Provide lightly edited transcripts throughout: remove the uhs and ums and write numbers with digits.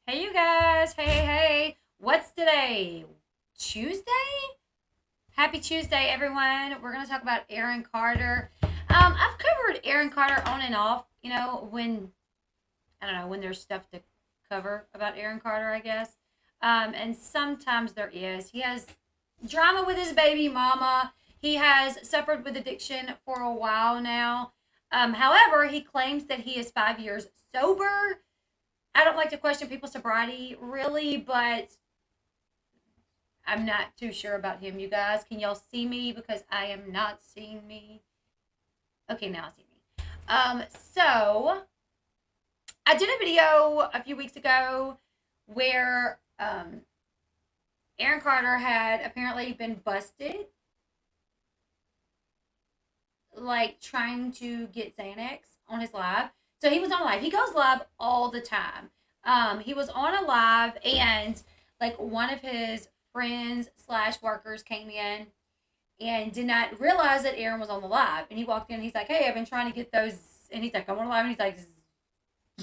Hey, you guys. Hey. What's today? Tuesday? Happy Tuesday, everyone. We're going to talk about Aaron Carter. I've covered Aaron Carter on and off, I don't know, when there's stuff to cover about Aaron Carter, I guess. And sometimes there is. He has drama with his baby mama. He has suffered with addiction for a while now. However, he claims that he is 5 years sober. I don't like to question people's sobriety, really, but I'm not too sure about him, you guys. Can y'all see me? Because I am not seeing me. Okay, now I see me. So I did a video a few weeks ago where Aaron Carter had apparently been busted, like trying to get Xanax on his live. So he was on live. He goes live all the time. He was on a live, and like one of his friends slash workers came in and did not realize that Aaron was on the live. And he walked in and he's like, "Hey, I've been trying to get those." And he's like, "I'm on live." And he's like,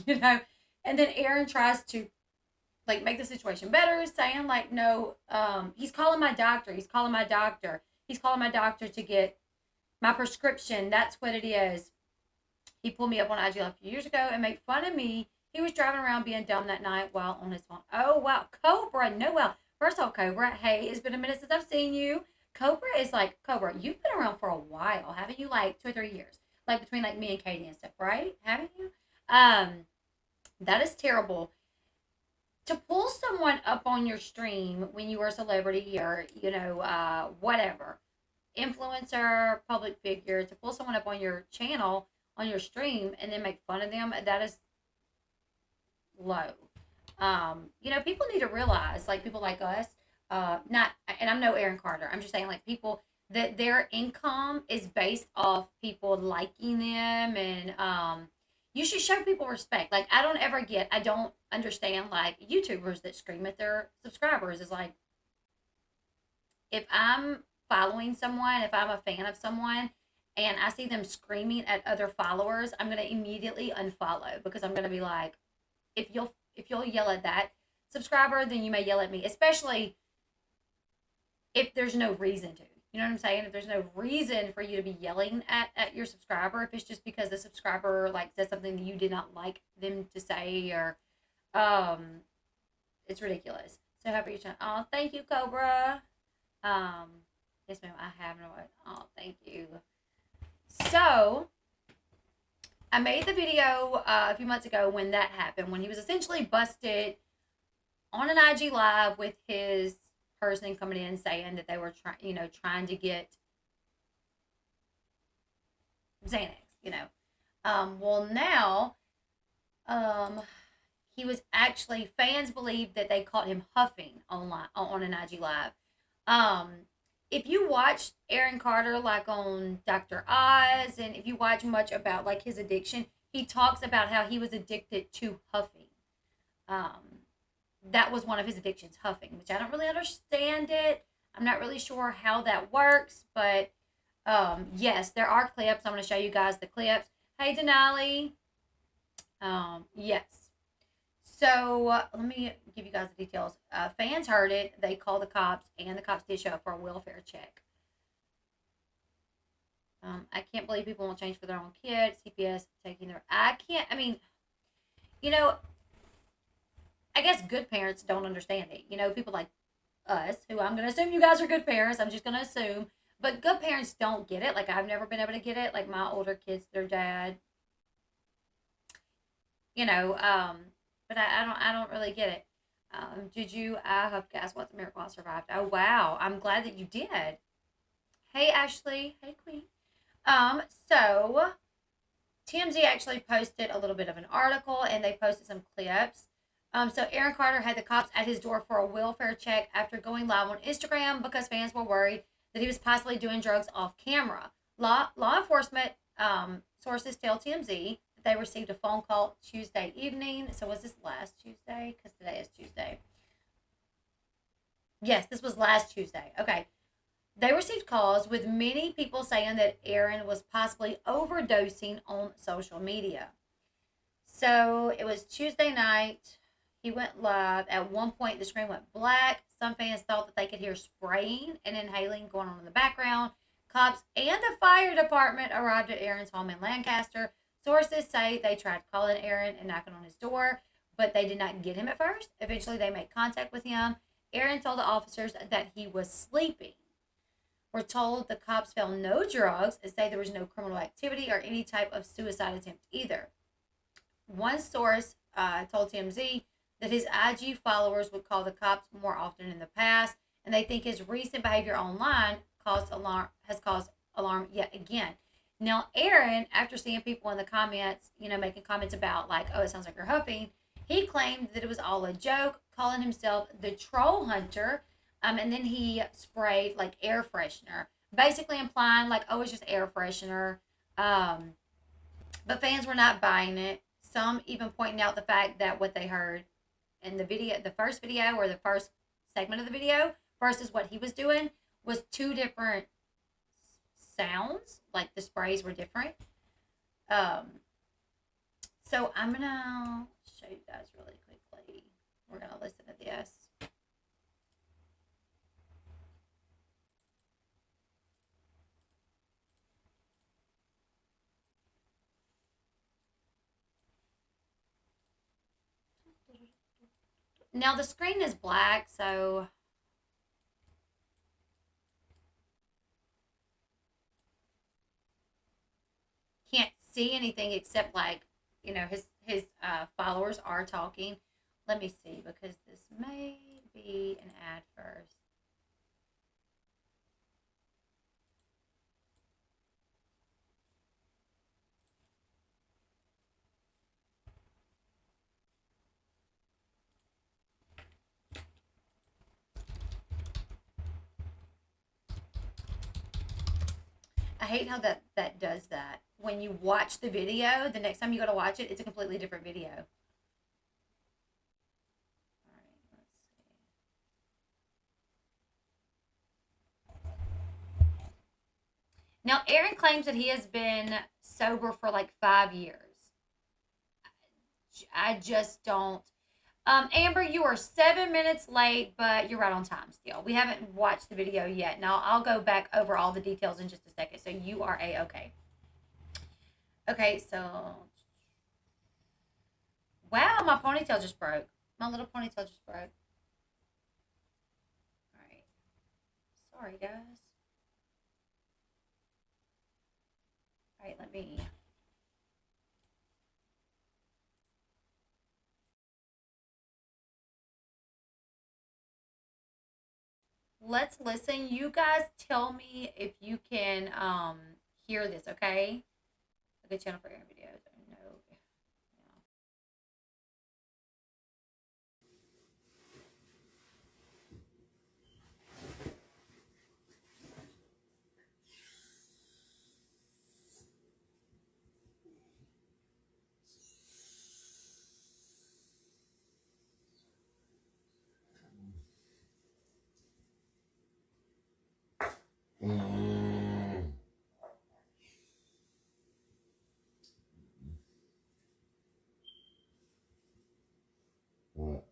you know. And then Aaron tries to like make the situation better, saying like, "No, he's calling my doctor. He's calling my doctor. He's calling my doctor to get my prescription. That's what it is." He pulled me up on IG a few years ago and made fun of me. He was driving around being dumb that night while on his phone. Oh, wow. Cobra. No, well. First of all, Cobra, hey, it's been a minute since I've seen you. Cobra is like, Cobra, you've been around for a while, haven't you? Like 2 or 3 years. Like between like me and Cate and stuff, right? Haven't you? That is terrible. To pull someone up on your stream when you are a celebrity or, whatever, influencer, public figure, to pull someone up on your channel, on your stream, and then make fun of them, that is low. People need to realize, like people like us, not, and I'm no Aaron Carter. I'm just saying, like people that their income is based off people liking them, and you should show people respect. Like I don't understand like YouTubers that scream at their subscribers. Is like if I'm following someone, if I'm a fan of someone, and I see them screaming at other followers, I'm gonna immediately unfollow because I'm gonna be like, if you'll yell at that subscriber, then you may yell at me, especially if there's no reason to. You know what I'm saying? If there's no reason for you to be yelling at your subscriber, if it's just because the subscriber like said something that you did not like them to say, or um, it's ridiculous. So happy you. Oh, thank you, Cobra. Um, yes, ma'am. I have no. Oh, thank you. So I made the video a few months ago when that happened, when he was essentially busted on an IG live with his person coming in saying that they were trying to get Xanax, well now, um, he was actually, fans believe that they caught him huffing on an IG live. Um, if you watch Aaron Carter like on Dr. Oz, and if you watch much about like his addiction, he talks about how he was addicted to huffing. Um, that was one of his addictions, huffing, which I don't really understand it. I'm not really sure how that works, but yes, there are clips. I'm going to show you guys the clips. Hey, Denali. Yes. So let me give you guys the details. Fans heard it. They called the cops, and the cops did show up for a welfare check. I can't believe people won't change for their own kids. CPS taking their. I can't. I mean, you know, I guess good parents don't understand it. People like us, who I'm going to assume you guys are good parents. I'm just going to assume. But good parents don't get it. Like, I've never been able to get it. Like, my older kids, their dad, you know, but I don't really get it. Did you? I hope, guys, what's a miracle I survived. Oh, wow. I'm glad that you did. Hey, Ashley. Hey, Queen. So TMZ actually posted a little bit of an article, and they posted some clips. So Aaron Carter had the cops at his door for a welfare check after going live on Instagram because fans were worried that he was possibly doing drugs off camera. Law enforcement sources tell TMZ that they received a phone call Tuesday evening. So was this last Tuesday? Because today is Tuesday. Yes, this was last Tuesday. Okay. They received calls with many people saying that Aaron was possibly overdosing on social media. So it was Tuesday night. He went live. At one point, the screen went black. Some fans thought that they could hear spraying and inhaling going on in the background. Cops and the fire department arrived at Aaron's home in Lancaster. Sources say they tried calling Aaron and knocking on his door, but they did not get him at first. Eventually, they made contact with him. Aaron told the officers that he was sleeping. We're told the cops found no drugs and say there was no criminal activity or any type of suicide attempt either. One source told TMZ that his IG followers would call the cops more often in the past, and they think his recent behavior online has caused alarm yet again. Now, Aaron, after seeing people in the comments, making comments about like, oh, it sounds like you're huffing, he claimed that it was all a joke, calling himself the troll hunter, and then he sprayed like air freshener, basically implying like, oh, it's just air freshener. But fans were not buying it. Some even pointing out the fact that what they heard in the video, the first video or the first segment of the video versus what he was doing was two different sounds. Like the sprays were different. So I'm gonna show you guys really quickly. We're gonna listen to this. Now the screen is black, so can't see anything except like, his followers are talking. Let me see, because this may be an ad first. I hate how that does that. When you watch the video, the next time you go to watch it, it's a completely different video. All right, let's see. Now, Aaron claims that he has been sober for like 5 years. I just don't. Amber, you are 7 minutes late, but you're right on time still. We haven't watched the video yet. Now, I'll go back over all the details in just a second. So you are A-okay. Okay, so. Wow, my ponytail just broke. My little ponytail just broke. All right. Sorry, guys. All right, let me. Let's listen. You guys tell me if you can hear this, okay? A good channel for your videos. No. What?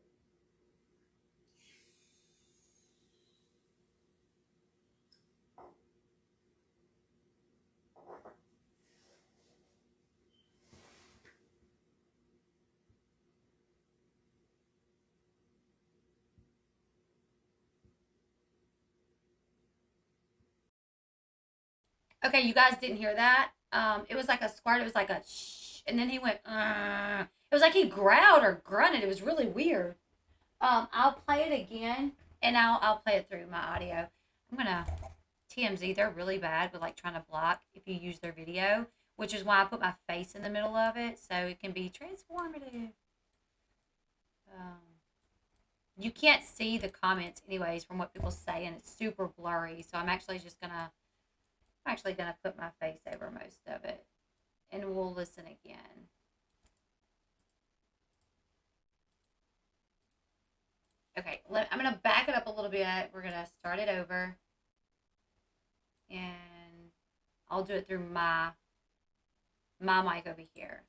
Okay, you guys didn't hear that. It was like a squirt. It was like a shh, and then he went. It was like he growled or grunted. It was really weird. I'll play it again, and I'll play it through my audio. I'm gonna TMZ. They're really bad with like trying to block if you use their video, which is why I put my face in the middle of it so it can be transformative. You can't see the comments anyways from what people say, and it's super blurry. So I'm actually gonna put my face over most of it, and we'll listen again. Okay, I'm gonna back it up a little bit. We're gonna start it over, and I'll do it through my mic over here.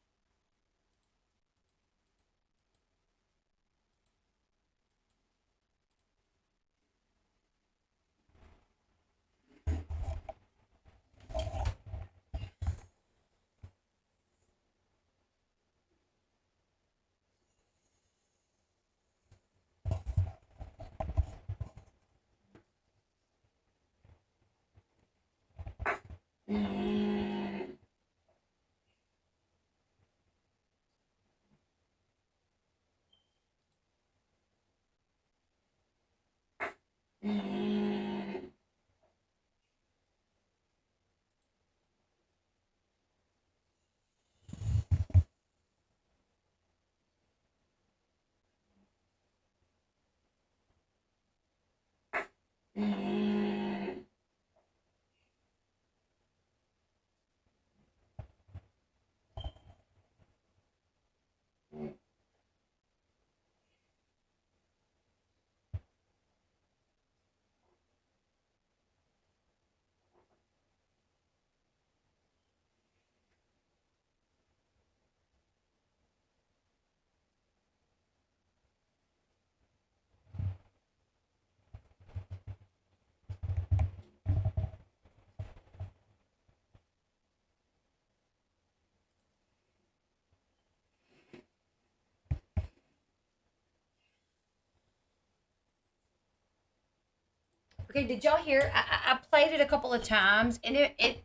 Okay, did y'all hear? I played it a couple of times, and it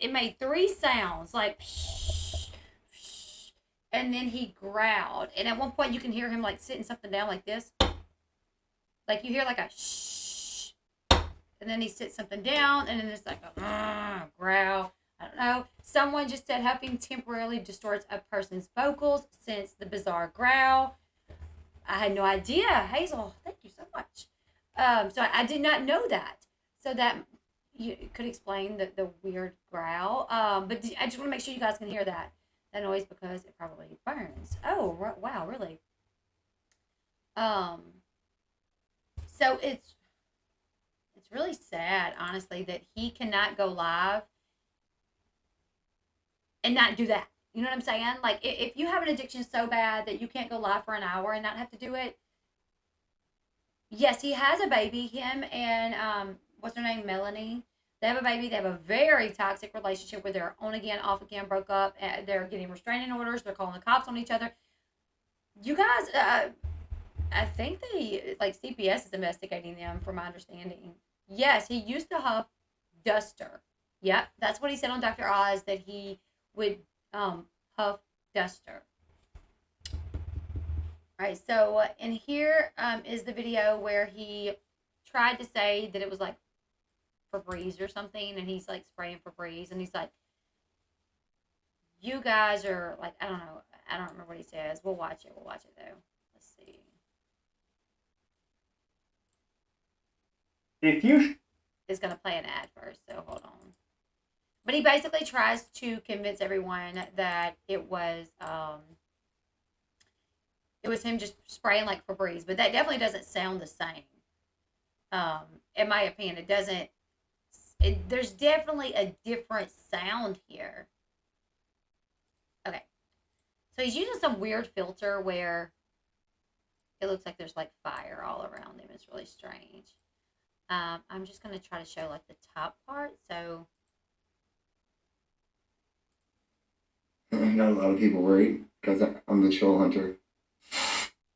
made 3 sounds like shh, shh, and then he growled. And at one point, you can hear him like sitting something down like this, like you hear like a shh, and then he sits something down, and then it's like a growl. I don't know. Someone just said huffing temporarily distorts a person's vocals since the bizarre growl. I had no idea. Hazel, thank you so much. So I did not know that. So that you could explain the weird growl. But I just want to make sure you guys can hear that noise because it probably burns. Oh, wow, really? So it's really sad, honestly, that he cannot go live and not do that. You know what I'm saying? Like, if you have an addiction so bad that you can't go live for an hour and not have to do it, yes, he has a baby. Him and what's her name, Melanie. They have a baby. They have a very toxic relationship where they're on again, off again, broke up. And they're getting restraining orders. They're calling the cops on each other. You guys, I think they like CPS is investigating them, from my understanding. Yes, he used to huff duster. Yep, that's what he said on Dr. Oz, that he would huff duster. All right, so in here is the video where he tried to say that it was like Febreze or something, and he's like spraying Febreze, and he's like, you guys are like, I don't know, I don't remember what he says. We'll watch it though. Let's see. If you It's gonna play an ad first, so hold on. But he basically tries to convince everyone that it was him just spraying like Febreze, but that definitely doesn't sound the same. In my opinion, it doesn't. There's definitely a different sound here. Okay, so he's using some weird filter where it looks like there's like fire all around him. It's really strange. I'm just gonna try to show like the top part. So I got a lot of people worried because I'm the troll hunter.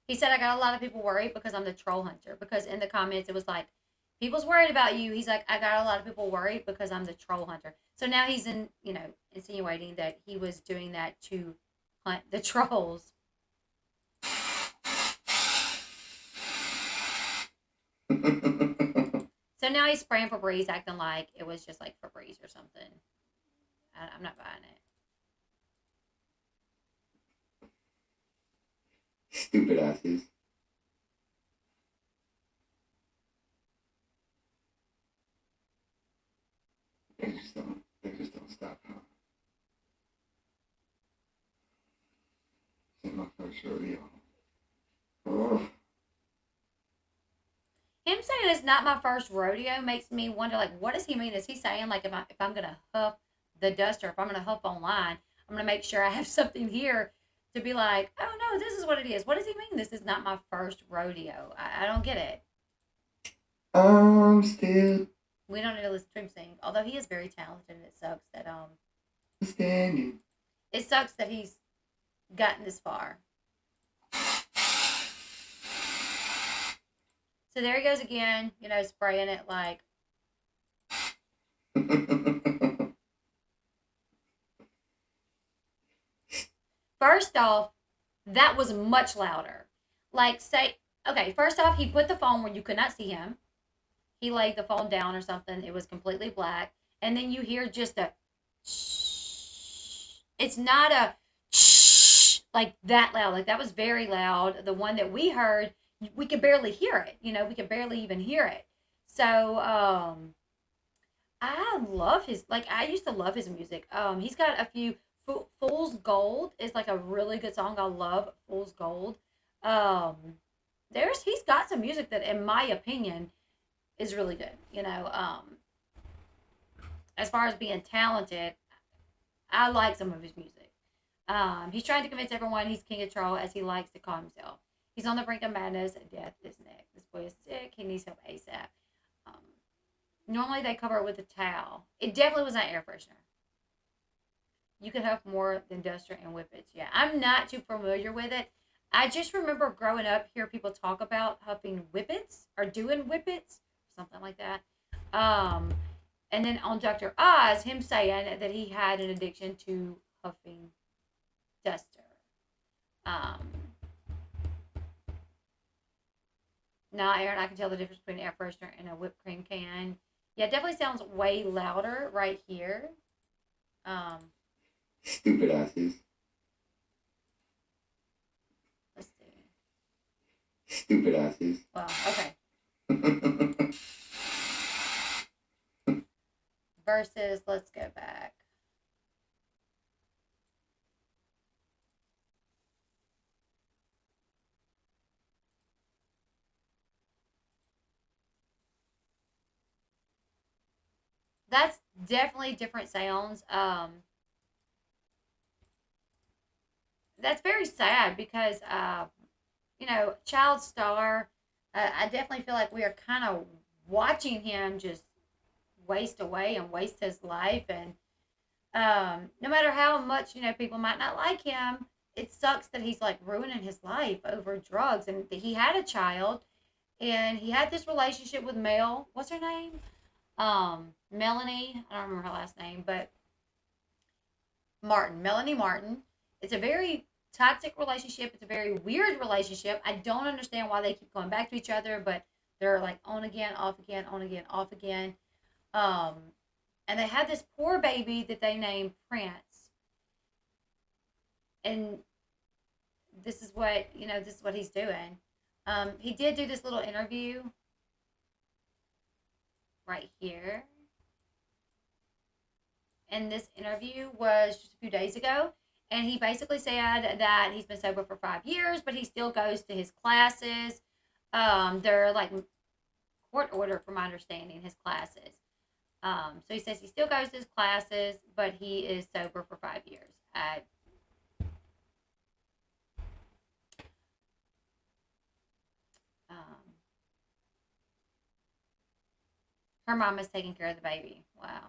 he said, I got a lot of people worried because I'm the troll hunter. Because in the comments, it was like, people's worried about you. He's like, I got a lot of people worried because I'm the troll hunter. So now he's insinuating that he was doing that to hunt the trolls. So now he's spraying Febreze, acting like it was just like Febreze or something. I'm not buying it. Stupid asses. They just don't stop, huh? This is my first rodeo. Oh. Him saying it's not my first rodeo makes me wonder, like, what does he mean? Is he saying, like, if I'm going to huff the duster, if I'm going to huff online, I'm going to make sure I have something here to be like, oh, no, this is what it is. What does he mean this is not my first rodeo? I don't get it. Still We don't need to listen to him sing, although he is very talented, and it sucks that standing. it sucks that he's gotten this far. So there he goes again, spraying it like. first off, that was much louder. Like, say, okay, first off, he put the phone where you could not see him. He laid the phone down or something. It was completely black. And then you hear just a shh. It's not a shh like that loud. Like, that was very loud. The one that we heard, we could barely hear it. You know, we could barely even hear it. So, I love his, like, I used to love his music. He's got a few, Fool's Gold is like a really good song. I love Fool's Gold. Um, he's got some music that, in my opinion, is really good. You know, as far as being talented, I like some of his music. He's trying to convince everyone he's king of troll, as he likes to call himself. He's on the brink of madness. Death is next. This boy is sick. He needs help ASAP. Um, Normally they cover it with a towel. It definitely was not air freshener. You could huff more than duster and whippets. Yeah, I'm not too familiar with it. I just remember growing up, hear people talk about huffing whippets or doing whippets, something like that. Um, and then on Dr. Oz, him saying that he had an addiction to huffing duster. Um, Now, Aaron, I can tell the difference between an air freshener and a whipped cream can. Yeah, it definitely sounds way louder right here. Stupid asses. Let's see. Stupid asses. Well, okay. Versus, let's go back. That's definitely different sounds. That's very sad because, you know, child star. I definitely feel like we are kind of watching him just waste away and waste his life. And no matter how much, you know, people might not like him, it sucks that he's like ruining his life over drugs. And he had a child, and he had this relationship with Mel. What's her name? Melanie. I don't remember her last name, but Martin. Melanie Martin. It's a very toxic relationship. It's a very weird relationship. I don't understand why they keep going back to each other, but they're like on again, off again, on again, off again. Um, and they had this poor baby that they named Prince. And this is what, you know, this is what he's doing. He did do this little interview right here. And this interview was just a few days ago. And he basically said that he's been sober for 5 years, but he still goes to his classes. They're like court order, from my understanding, his classes. So he says he still goes to his classes, but he is sober for 5 years. Her mom is taking care of the baby. Wow.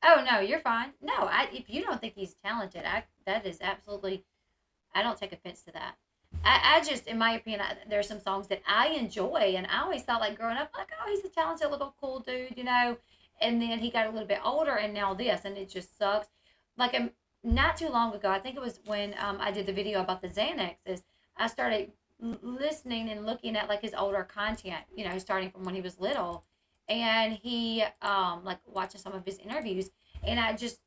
Oh no, you're fine. No, if you don't think he's talented, that is absolutely. I don't take offense to that. I just, in my opinion, there's some songs that I enjoy, and I always thought, like, growing up, like, oh, he's a talented little cool dude, you know. And then he got a little bit older, and now this, and it just sucks. Like, not too long ago, I think it was when I did the video about the Xanaxes. I started listening and looking at like his older content, you know, starting from when he was little, and he like watching some of his interviews, and I just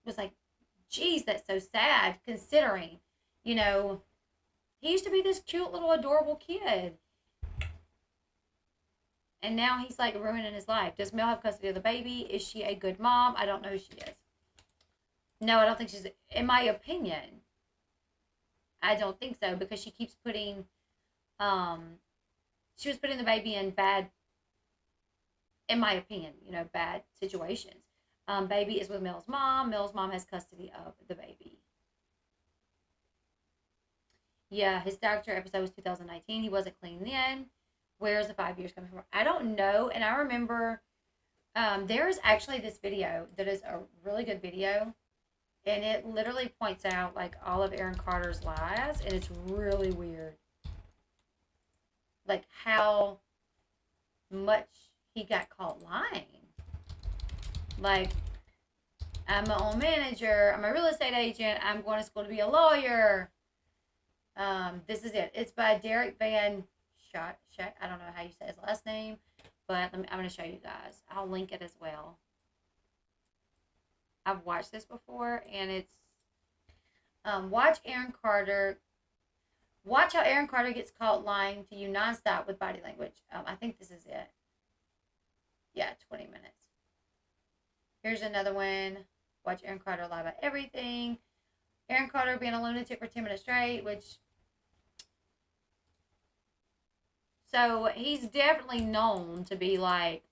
was like, geez, that's so sad considering, you know, he used to be this cute little adorable kid, and now he's like ruining his life. Does Mel have custody of the baby? Is she a good mom? I don't know who she is. No, I don't think she's, in my opinion, I don't think so, because she keeps putting she was putting the baby in bad, in my opinion, you know, bad situations. Baby is with Mel's mom. Mel's mom has custody of the baby. Yeah, his doctor episode was 2019. He wasn't clean then. Where's the 5 years coming from? I don't know. And I remember there is actually this video that is a really good video. And it literally points out like all of Aaron Carter's lies. And it's really weird. Like how much he got caught lying. Like, I'm my own manager. I'm a real estate agent. I'm going to school to be a lawyer. This is it. It's by Derek Van Shot. I don't know how you say his last name, but I'm going to show you guys. I'll link it as well. I've watched this before, and it's watch Aaron Carter. Watch how Aaron Carter gets caught lying to you nonstop with body language. I think this is it. Yeah, 20 minutes. Here's another one. Watch Aaron Carter lie about everything. Aaron Carter being a lunatic for 10 minutes straight, which... So, he's definitely known to be, like,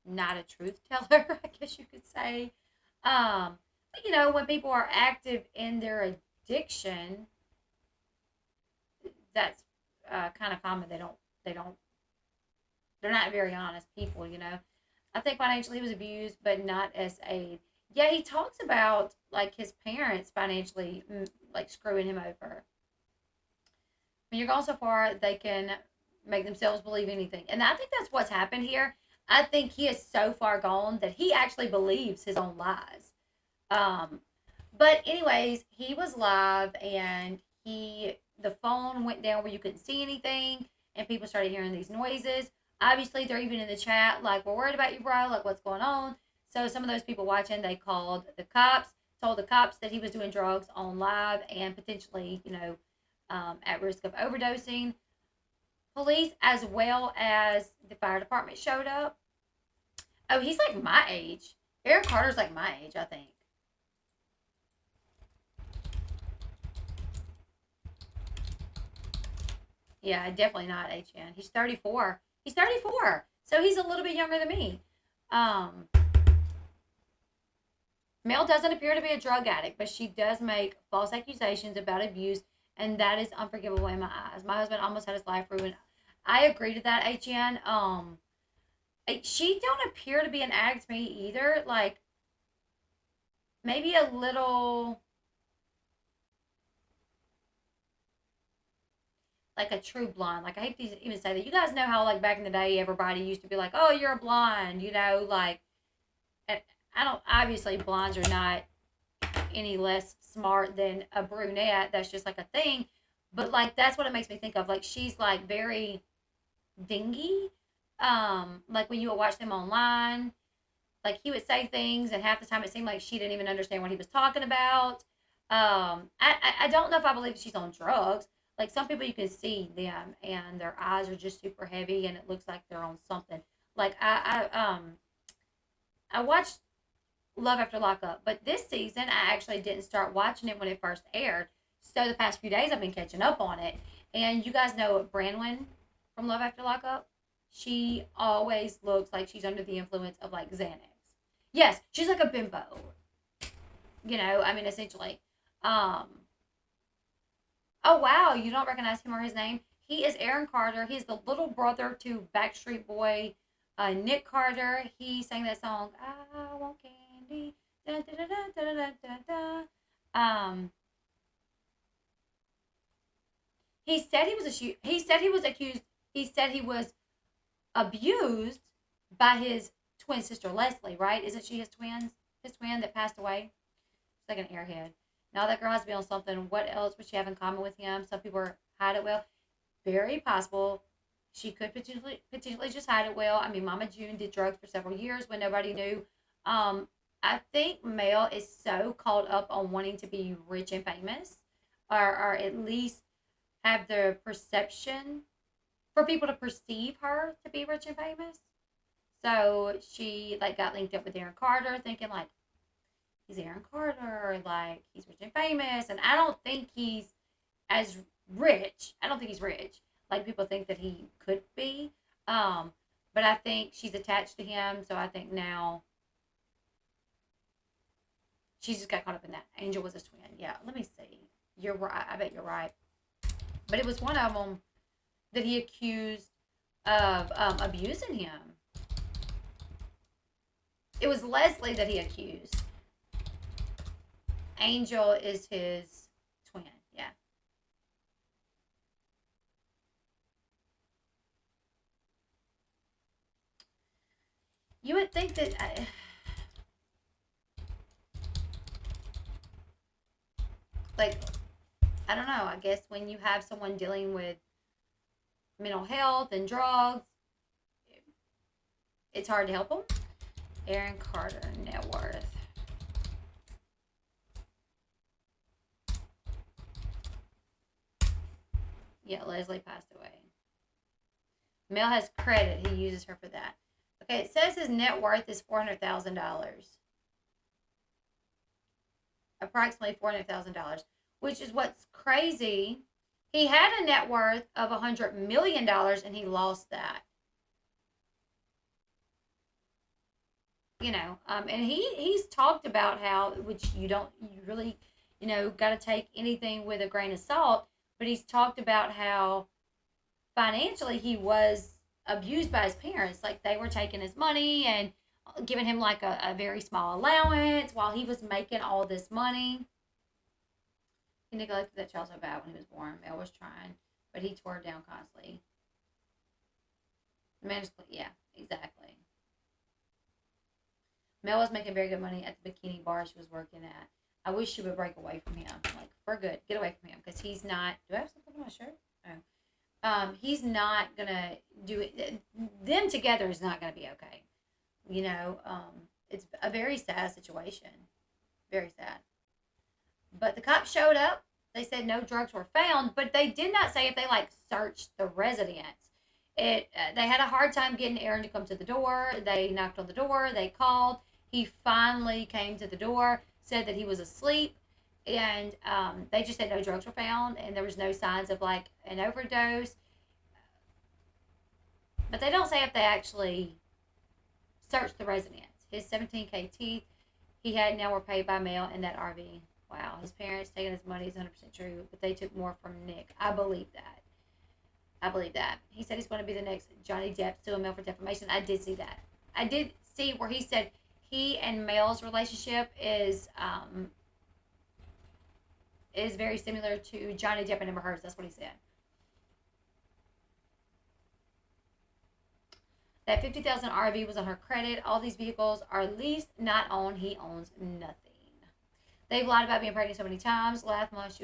not a truth teller, I guess you could say. But, you know, when people are active in their addiction, that's kind of common. They're not very honest people, you know. I think financially he was abused, but not as a... Yeah, he talks about, like, his parents financially, like, screwing him over. When you're gone so far, they can make themselves believe anything. And I think that's what's happened here. I think he is so far gone that he actually believes his own lies. But anyways, he was live, and the phone went down where you couldn't see anything, and people started hearing these noises. Obviously, they're even in the chat, like, we're worried about you, bro, like, what's going on? So some of those people watching, they called the cops, told the cops that he was doing drugs on live and potentially, you know, at risk of overdosing. Police, as well as the fire department, showed up. Oh, he's like my age. Aaron Carter's like my age, I think. Yeah, definitely not HN. He's 34. He's 34. So he's a little bit younger than me. Mel doesn't appear to be a drug addict, but she does make false accusations about abuse, and that is unforgivable in my eyes. My husband almost had his life ruined. I agree to that, HN. She don't appear to be an addict to me either. Like, maybe a little... like a true blonde. Like, I hate to even say that. You guys know how, like, back in the day, everybody used to be like, oh, you're a blonde, you know, like... I don't... Obviously, blondes are not any less smart than a brunette. That's just, like, a thing. But, like, that's what it makes me think of. Like, she's, like, very dingy. Like, when you would watch them online, like, he would say things, and half the time it seemed like she didn't even understand what he was talking about. I don't know if I believe she's on drugs. Like, some people, you can see them, and their eyes are just super heavy, and it looks like they're on something. Like, I watched Love After Lockup, but this season I actually didn't start watching it when it first aired. So the past few days I've been catching up on it. And you guys know Branwen from Love After Lockup? She always looks like she's under the influence of, like, Xanax. Yes, she's like a bimbo. You know, I mean, essentially. Oh, wow, you don't recognize him or his name? He is Aaron Carter. He's the little brother to Backstreet Boy Nick Carter. He sang that song, I Want Candy. Da, da, da, da, da, da, da, da. He said he was accused. He said he was abused by his twin sister Leslie, right? Isn't she his twin that passed away? She's like an airhead. Now that girl has to be on something. What else would she have in common with him? Some people hide it well. Very possible. She could potentially just hide it well. I mean, Mama June did drugs for several years when nobody knew. I think Mel is so caught up on wanting to be rich and famous, or at least have the perception for people to perceive her to be rich and famous. So she, like, got linked up with Aaron Carter, thinking, like, he's Aaron Carter, like, he's rich and famous. And I don't think he's as rich. I don't think he's rich like people think that he could be. But I think she's attached to him, so I think now she just got caught up in that. Angel was his twin. Yeah, let me see. You're right. I bet you're right. But it was one of them that he accused of abusing him. It was Leslie that he accused. Angel is his twin. Yeah. You would think that... like, I don't know, I guess when you have someone dealing with mental health and drugs, it's hard to help them. Aaron Carter, net worth. Yeah, Leslie passed away. Mel has credit. He uses her for that. Okay, it says his net worth is $400,000. Approximately $400,000, which is what's crazy. He had a net worth of $100 million and he lost that. You know, and he's talked about how, which you really, got to take anything with a grain of salt, but he's talked about how financially he was abused by his parents. Like, they were taking his money and giving him like a very small allowance while he was making all this money. He neglected that child so bad when he was born. Mel was trying, but he tore it down constantly. The man is, yeah, exactly. Mel was making very good money at the bikini bar she was working at. I wish she would break away from him, like, for good. Get away from him, because he's not. Do I have something on my shirt? Oh. He's not gonna do it. Them together is not gonna be okay. It's a very sad situation. Very sad. But the cops showed up. They said no drugs were found, but they did not say if they searched the residence. They had a hard time getting Aaron to come to the door. They knocked on the door. They called. He finally came to the door, said that he was asleep, and they just said no drugs were found, and there was no signs of an overdose. But they don't say if they actually searched the residence. His 17K teeth he had now were paid by mail in that RV. Wow, his parents taking his money is 100% true, but they took more from Nick. I believe that. He said he's going to be the next Johnny Depp suing Mel for defamation. I did see that. I did see where he said he and Mel's relationship is very similar to Johnny Depp and Amber Heard's. That's what he said. That 50,000 RV was on her credit. All these vehicles are leased, not owned. He owns nothing. They've lied about being pregnant so many times. Last month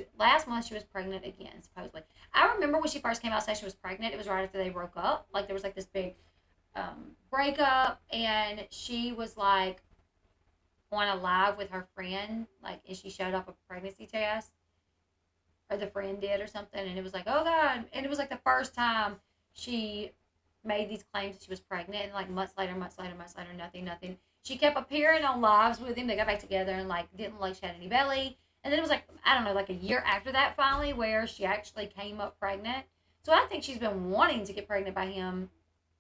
she was pregnant again, supposedly. I remember when she first came out saying she was pregnant. It was right after they broke up. There was this big breakup, and she was on a live with her friend, and she showed off a pregnancy test, or the friend did or something, and it was oh God, and it was the first time she made these claims that she was pregnant, and months later, nothing. She kept appearing on lives with him. They got back together and didn't look like she had any belly. And then it was I don't know, a year after that finally where she actually came up pregnant. So I think she's been wanting to get pregnant by him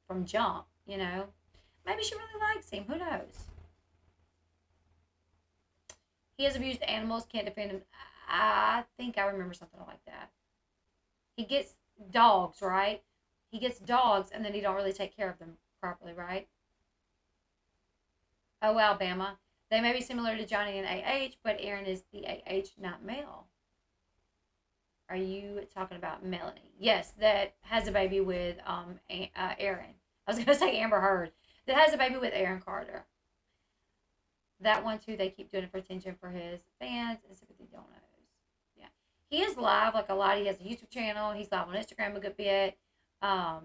from jump, Maybe she really likes him. Who knows? He has abused animals, can't defend him. I think I remember something like that. He gets dogs, right? He gets dogs and then he don't really take care of them properly, right? Oh, Alabama. They may be similar to Johnny and AH, but Aaron is the AH, not Mel. Are you talking about Melanie? Yes, that has a baby with Aaron. I was going to say Amber Heard. That has a baby with Aaron Carter. That one, too, they keep doing it for attention for his fans and sympathy donors. Yeah. He is live a lot. He has a YouTube channel. He's live on Instagram a good bit. 17K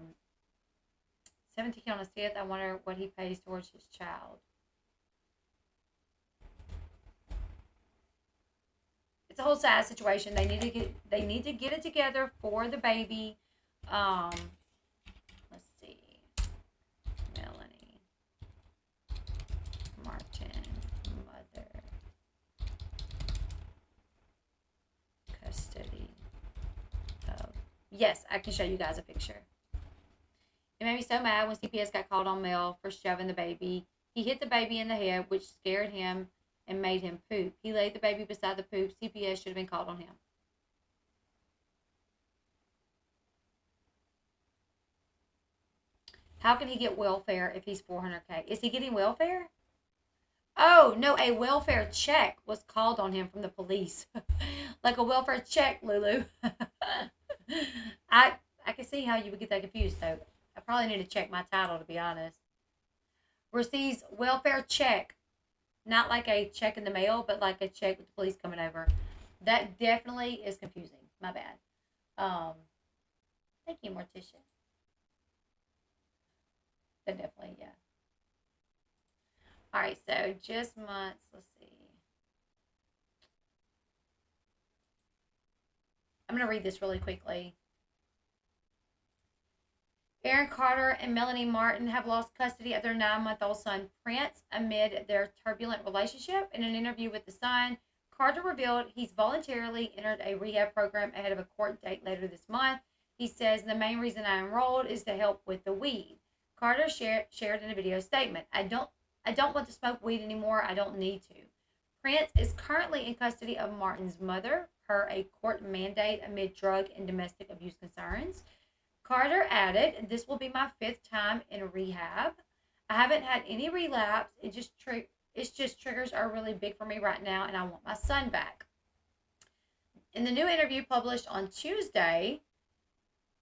on his fifth. I wonder what he pays towards his child. It's a whole sad situation. They need to get it together for the baby. Let's see. Melanie Martin, mother, custody of. Yes, I can show you guys a picture. It made me so mad when CPS got called on Mel for shoving the baby. He hit the baby in the head, which scared him and made him poop. He laid the baby beside the poop. CPS should have been called on him. How can he get welfare if he's $400K? Is he getting welfare? Oh, no, a welfare check was called on him from the police. A welfare check, Lulu. I can see how you would get that confused, though. I probably need to check my title, to be honest. Receives welfare check. Not a check in the mail, but a check with the police coming over. That definitely is confusing. My bad. Thank you, Morticia. That definitely, yeah. All right, so just months. Let's see. I'm going to read this really quickly. Aaron Carter and Melanie Martin have lost custody of their 9-month-old son, Prince, amid their turbulent relationship. In an interview with The Sun, Carter revealed he's voluntarily entered a rehab program ahead of a court date later this month. He says, the main reason I enrolled is to help with the weed. Carter shared in a video statement, I don't want to smoke weed anymore. I don't need to. Prince is currently in custody of Martin's mother, per a court mandate amid drug and domestic abuse concerns. Carter added, this will be my 5th time in rehab. I haven't had any relapse. It's just triggers are really big for me right now, and I want my son back. In the new interview published on Tuesday,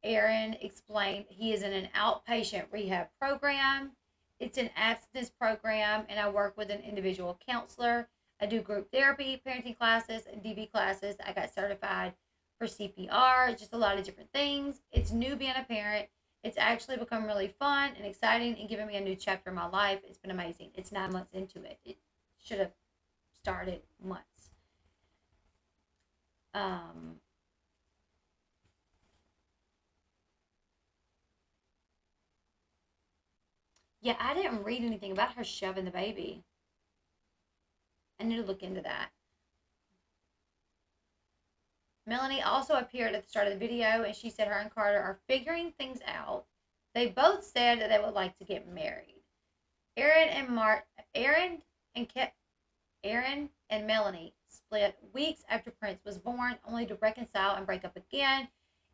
Aaron explained he is in an outpatient rehab program. It's an abstinence program, and I work with an individual counselor. I do group therapy, parenting classes, and DV classes. I got certified for CPR, just a lot of different things. It's new being a parent. It's actually become really fun and exciting and giving me a new chapter in my life. It's been amazing. It's 9 months into it. It should have started months. Yeah, I didn't read anything about her shoving the baby. I need to look into that. Melanie also appeared at the start of the video, and she said her and Carter are figuring things out. They both said that they would like to get married. Aaron and Melanie split weeks after Prince was born, only to reconcile and break up again.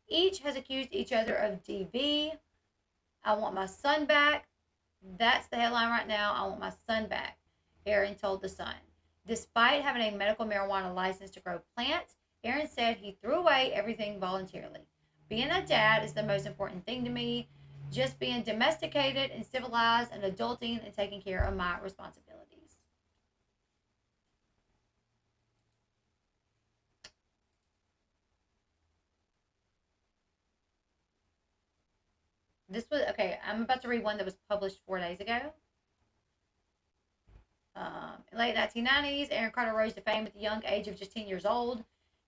Each has accused each other of DV. I want my son back. That's the headline right now. I want my son back, Aaron told The Sun. Despite having a medical marijuana license to grow plants, Aaron said he threw away everything voluntarily. Being a dad is the most important thing to me. Just being domesticated and civilized and adulting and taking care of my responsibilities. This was, okay, I'm about to read one that was published 4 days ago. In late 1990s, Aaron Carter rose to fame at the young age of just 10 years old.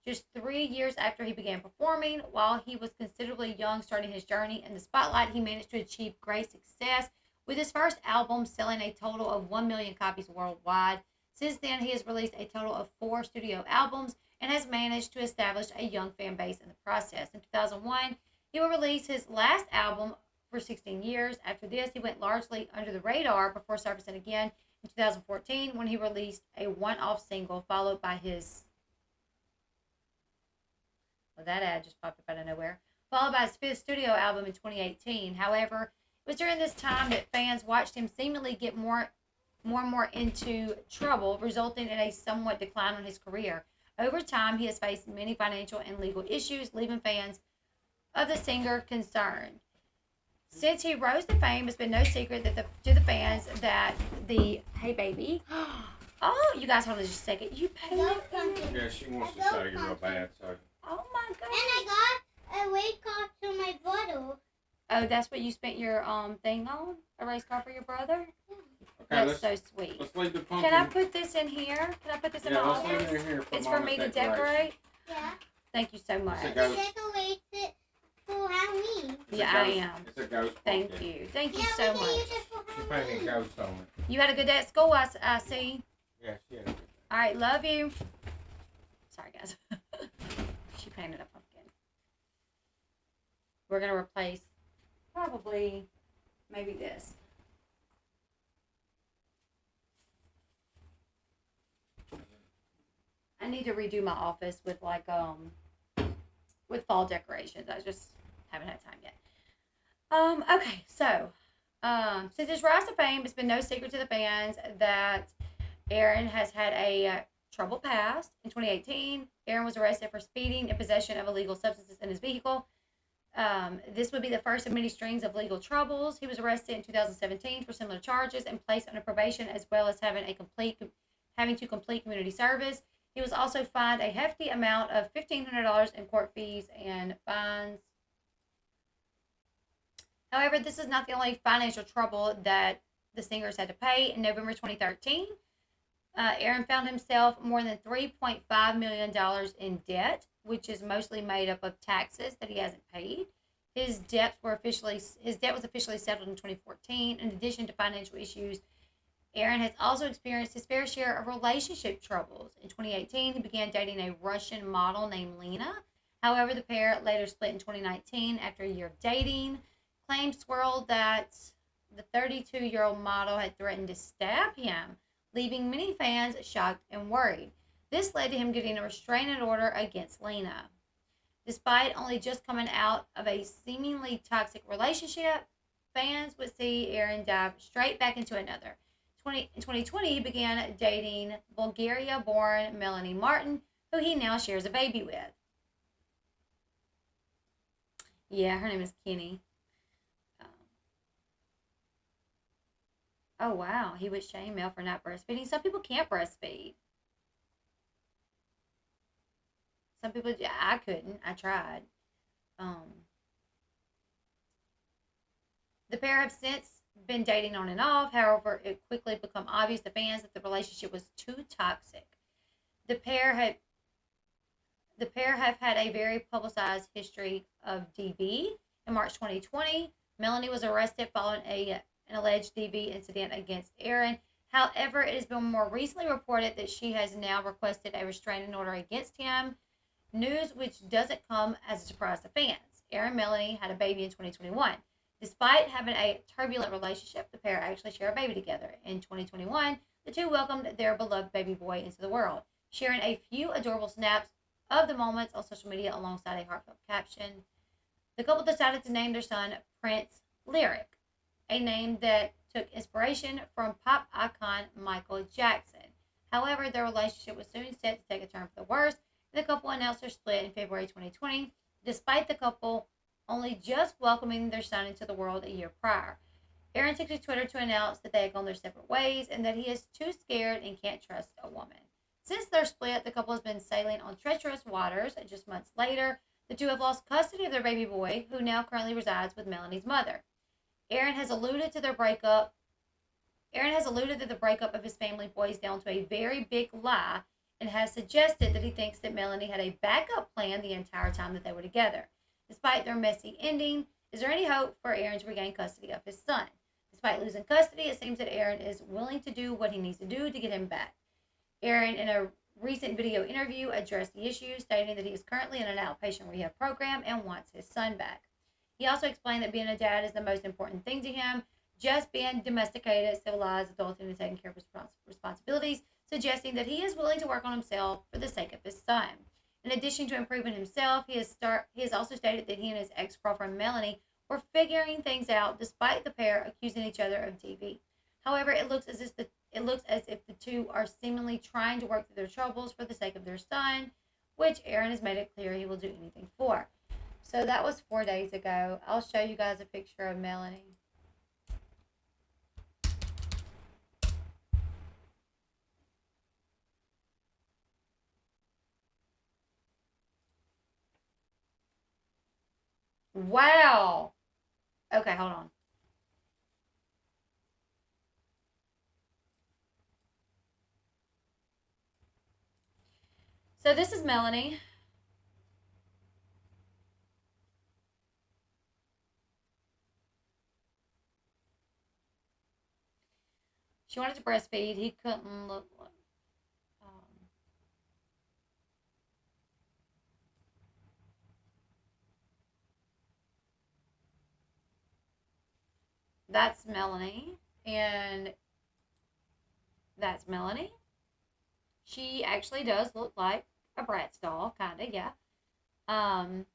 Just 3 years after he began performing, while he was considerably young starting his journey in the spotlight, he managed to achieve great success with his first album selling a total of 1 million copies worldwide. Since then, he has released a total of 4 studio albums and has managed to establish a young fan base in the process. In 2001, he will release his last album for 16 years. After this, he went largely under the radar before surfacing again in 2014 when he released a one-off single followed by his... Well, that ad just popped up out of nowhere. Followed by his 5th studio album in 2018. However, it was during this time that fans watched him seemingly get more and more into trouble, resulting in a somewhat decline on his career. Over time, he has faced many financial and legal issues, leaving fans of the singer concerned. Since he rose to fame, it's been no secret that to the fans that the... Hey, baby. Oh, you guys hold on just a second. You paid it? Yeah, she wants to show you real bad, so... Oh, my goodness. And I got a race car to my brother. Oh, that's what you spent your thing on? A race car for your brother? Yeah. Okay, That's so sweet. let's leave the pumpkin. Can I put this in here? Can I put this in Yeah, my let's leave office? it in here for It's for Mama's me to decoration. decorate? Yeah. Thank you so much. It's a ghost. Decorate it for Halloween. It's a Yeah, I ghost- am. It's a ghost Thank pumpkin. you. Thank you Yeah, so we can much. use it for She painted Halloween. ghosts on it. You had a good day at school, I see. Yeah, she had a good day. All right, love you. Sorry, guys. She painted a pumpkin. We're going to replace probably maybe this. I need to redo my office with like with fall decorations. I just haven't had time yet. Okay, so since his rise to fame, it's been no secret to the fans that Aaron has had a troubled past. In 2018, Aaron was arrested for speeding and possession of illegal substances in his vehicle. This would be the first of many strings of legal troubles. He was arrested in 2017 for similar charges and placed under probation, as well as having to complete community service. He was also fined a hefty amount of $1,500 in court fees and fines. However, this is not the only financial trouble that the singers had to pay. In November 2013, Aaron found himself more than $3.5 million in debt, which is mostly made up of taxes that he hasn't paid. His debt was officially settled in 2014. In addition to financial issues, Aaron has also experienced his fair share of relationship troubles. In 2018, he began dating a Russian model named Lena. However, the pair later split in 2019 after a year of dating. Claims swirled that the 32-year-old model had threatened to stab him, leaving many fans shocked and worried. This led to him getting a restraining order against Lena. Despite only just coming out of a seemingly toxic relationship, fans would see Aaron dive straight back into another. In 2020, he began dating Bulgaria-born Melanie Martin, who he now shares a baby with. Yeah, her name is Kenny. Oh, wow. He would shame Mel for not breastfeeding. Some people can't breastfeed. Some people, I couldn't. I tried. The pair have since been dating on and off. However, it quickly became obvious to fans that the relationship was too toxic. The pair have had a very publicized history of DV. In March 2020, Melanie was arrested following an alleged DV incident against Aaron. However, it has been more recently reported that she has now requested a restraining order against him. News which doesn't come as a surprise to fans. Aaron and Melanie had a baby in 2021. Despite having a turbulent relationship, the pair actually share a baby together. In 2021, the two welcomed their beloved baby boy into the world, sharing a few adorable snaps of the moments on social media alongside a heartfelt caption. The couple decided to name their son Prince Lyric, a name that took inspiration from pop icon Michael Jackson. However, their relationship was soon set to take a turn for the worse. The couple announced their split in February 2020, despite the couple only just welcoming their son into the world a year prior. Aaron took to Twitter to announce that they had gone their separate ways and that he is too scared and can't trust a woman. Since their split, the couple has been sailing on treacherous waters. Just months later, the two have lost custody of their baby boy, who now currently resides with Melanie's mother. Aaron has alluded that the breakup of his family boils down to a very big lie and has suggested that he thinks that Melanie had a backup plan the entire time that they were together. Despite their messy ending, is there any hope for Aaron to regain custody of his son? Despite losing custody, it seems that Aaron is willing to do what he needs to do to get him back. Aaron, in a recent video interview, addressed the issue, stating that he is currently in an outpatient rehab program and wants his son back. He also explained that being a dad is the most important thing to him, just being domesticated, civilized, adulting, and taking care of his responsibilities, suggesting that he is willing to work on himself for the sake of his son. In addition to improving himself, he has also stated that he and his ex-girlfriend Melanie were figuring things out despite the pair accusing each other of DV. However, it looks as if the two are seemingly trying to work through their troubles for the sake of their son, which Aaron has made it clear he will do anything for. So that was 4 days ago. I'll show you guys a picture of Melanie. Wow. Okay, hold on. So this is Melanie. She wanted to breastfeed. He couldn't look like. That's Melanie. And that's Melanie. She actually does look like a Bratz doll, kind of, yeah. And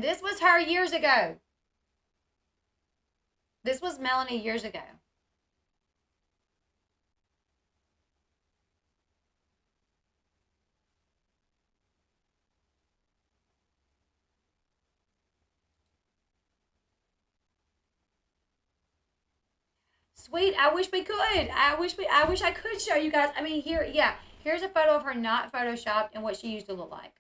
this was her years ago. This was Melanie years ago. sweet. I wish we could. I wish I could show you guys. I mean, here's a photo of her not photoshopped and what she used to look like.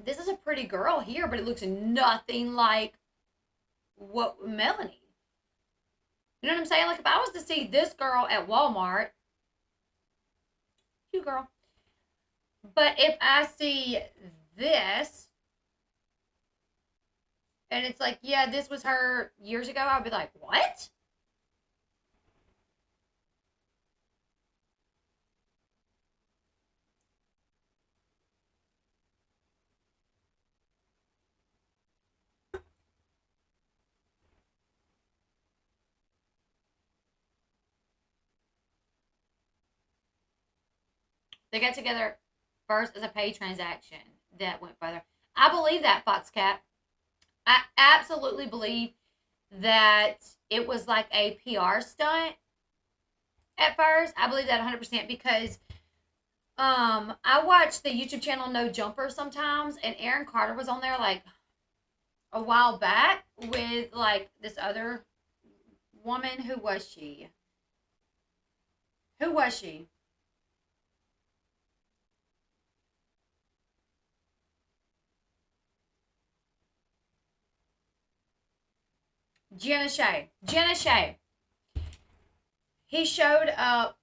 This is a pretty girl here, but it looks nothing like what Melanie. You know what I'm saying? Like, if I was to see this girl at Walmart, cute girl. But if I see this, and it's like, yeah, this was her years ago, I'll be like, what? They got together first as a pay transaction that went further. I believe that, Foxcat. I absolutely believe that it was like a PR stunt at first. I believe that 100% because I watch the YouTube channel No Jumper sometimes, and Aaron Carter was on there like a while back with like this other woman. Who was she? Who was she? Jenna Shea. He showed up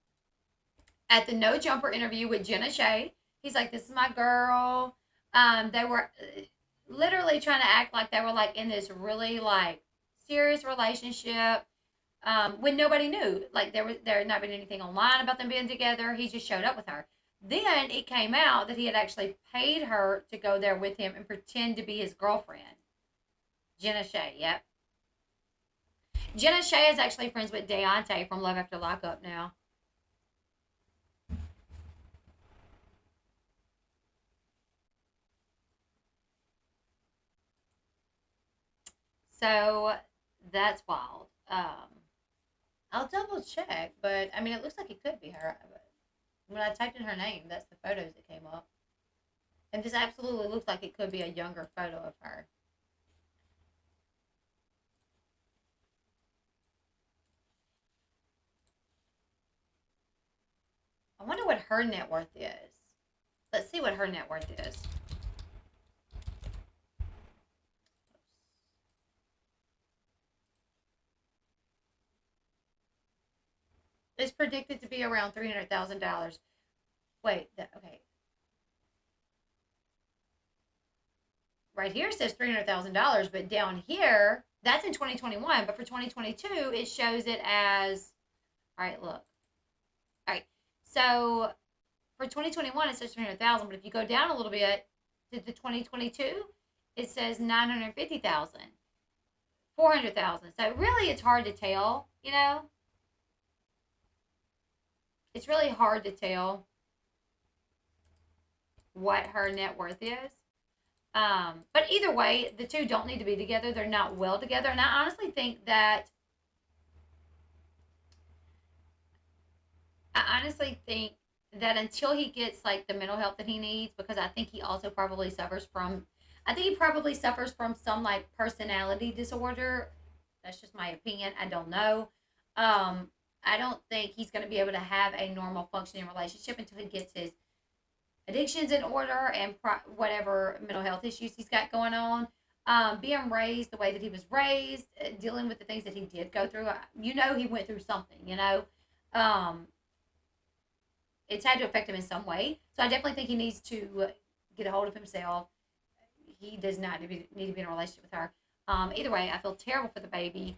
at the No Jumper interview with Jenna Shea. He's like, this is my girl. They were literally trying to act like they were like in this really like serious relationship when nobody knew. Like there had not been anything online about them being together. He just showed up with her. Then it came out that he had actually paid her to go there with him and pretend to be his girlfriend. Jenna Shea, yep. Jenna Shea is actually friends with Deontay from Love After Lockup now. So that's wild. I'll double check, but I mean, it looks like it could be her. When I typed in her name, that's the photos that came up. And this absolutely looks like it could be a younger photo of her. I wonder what her net worth is. Let's see what her net worth is. It's predicted to be around $300,000. Wait, okay. Right here says $300,000, but down here, that's in 2021. But for 2022, it shows it as, all right, look. All right, so for 2021, it says 300,000, but if you go down a little bit to the 2022, it says 950,000, 400,000. So really, it's hard to tell, you know. It's really hard to tell what her net worth is. But either way, the two don't need to be together. They're not well together. And I honestly think that until he gets like the mental health that he needs, because I think he also probably suffers from some like personality disorder. That's just my opinion. I don't know. I don't think he's going to be able to have a normal functioning relationship until he gets his addictions in order and whatever mental health issues he's got going on. Being raised the way that he was raised, dealing with the things that he did go through, he went through something, it's had to affect him in some way. So I definitely think he needs to get a hold of himself. He does not need to be in a relationship with her. Either way, I feel terrible for the baby.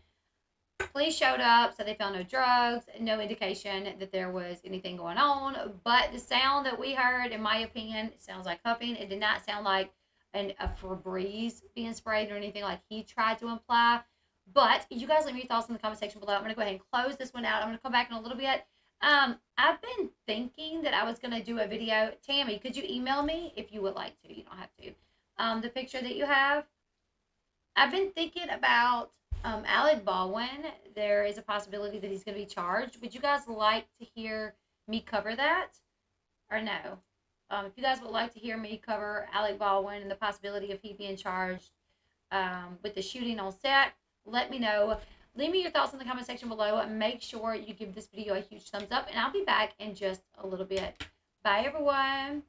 Police showed up, so they found no drugs, no indication that there was anything going on. But the sound that we heard, in my opinion, it sounds like huffing. It did not sound like a Febreze being sprayed or anything like he tried to imply. But you guys leave me your thoughts in the comment section below. I'm going to go ahead and close this one out. I'm going to come back in a little bit. I've been thinking that I was going to do a video. Tammy, could you email me if you would like to? You don't have to. The picture that you have. I've been thinking about Alec Baldwin. There is a possibility that he's going to be charged. Would you guys like to hear me cover that? or no. If you guys would like to hear me cover Alec Baldwin and the possibility of he being charged with the shooting on set, let me know. Leave me your thoughts in the comment section below. And make sure you give this video a huge thumbs up. And I'll be back in just a little bit. Bye, everyone.